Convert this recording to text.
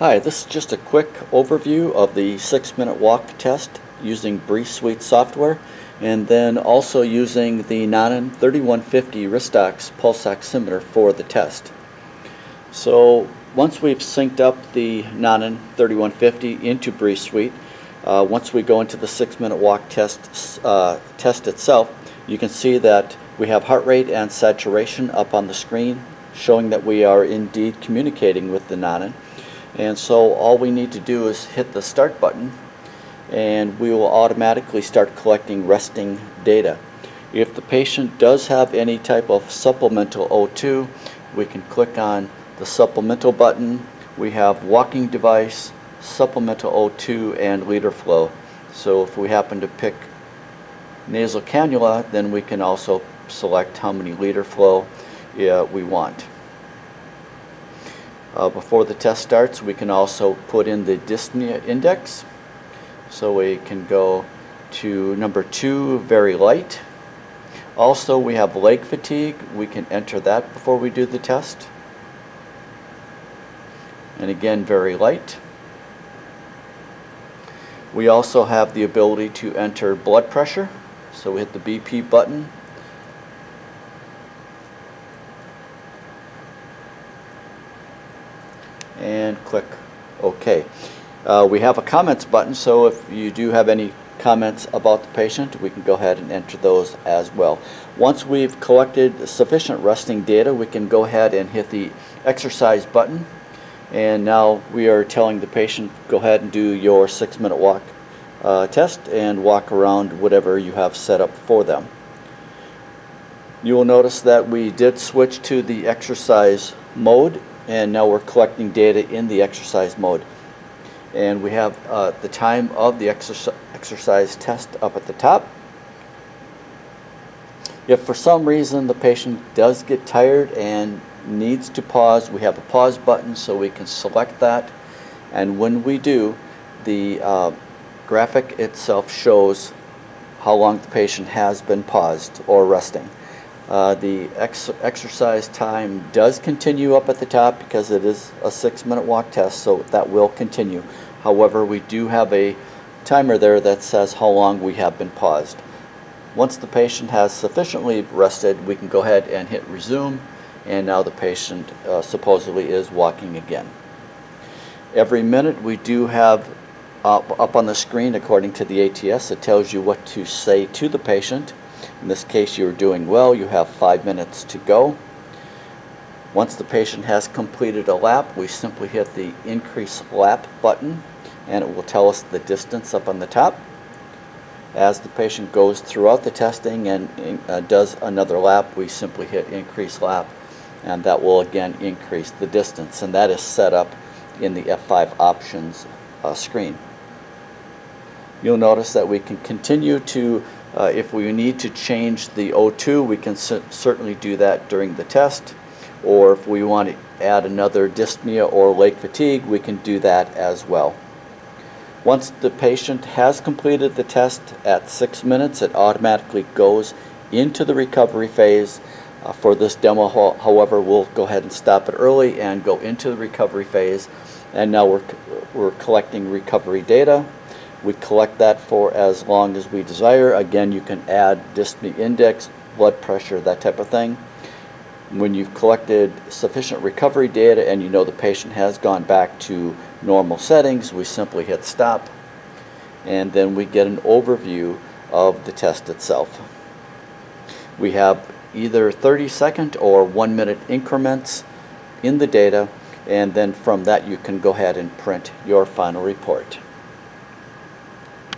Hi, this is just a quick overview of the 6-minute walk test using Breeze Suite software, and then also using the Nanan 3150 wrist-ox pulse oximeter for the test. So once we've synced up the Nanan 3150 into Breeze Suite, once we go into the 6-minute walk test itself, you can see that we have heart rate and saturation up on the screen, showing that we are indeed communicating with the Nanan. And so all we need to do is hit the start button and we will automatically start collecting resting data. If the patient does have any type of supplemental O2, we can click on the supplemental button. We have walking device, supplemental O2, and liter flow. So if we happen to pick nasal cannula, then we can also select how many liter flow we want. Before the test starts, we can also put in the dyspnea index. So we can go to number 2, very light. Also, we have leg fatigue. We can enter that before we do the test. And again, very light. We also have the ability to enter blood pressure. So we hit the BP button. And click OK. We have a comments button, so if you do have any comments about the patient, we can go ahead and enter those as well. Once we've collected sufficient resting data, we can go ahead and hit the exercise button, and now we are telling the patient, go ahead and do your 6-minute walk test and walk around whatever you have set up for them. You will notice that we did switch to the exercise mode, and now we're collecting data in the exercise mode. And we have the time of the exercise test up at the top. If for some reason the patient does get tired and needs to pause, we have a pause button, so we can select that. And when we do, the graphic itself shows how long the patient has been paused or resting. The exercise time does continue up at the top because it is a 6-minute walk test, so that will continue. However, we do have a timer there that says how long we have been paused. Once the patient has sufficiently rested, we can go ahead and hit resume, and now the patient supposedly is walking again. Every minute we do have up on the screen, according to the ATS, it tells you what to say to the patient. In this case, you're doing well. You have 5 minutes to go. Once the patient has completed a lap, we simply hit the increase lap button, and it will tell us the distance up on the top. As the patient goes throughout the testing and does another lap, we simply hit increase lap, and that will again increase the distance, and that is set up in the F5 options screen. You'll notice that we can continue to if we need to change the O2, we can certainly do that during the test. Or if we want to add another dyspnea or leg fatigue, we can do that as well. Once the patient has completed the test at 6 minutes, it automatically goes into the recovery phase. For this demo, however, we'll go ahead and stop it early and go into the recovery phase. And now we're collecting recovery data. We collect that for as long as we desire. Again, you can add dyspnea index, blood pressure, that type of thing. When you've collected sufficient recovery data and you know the patient has gone back to normal settings, we simply hit stop, and then we get an overview of the test itself. We have either 30-second or 1-minute increments in the data, and then from that you can go ahead and print your final report.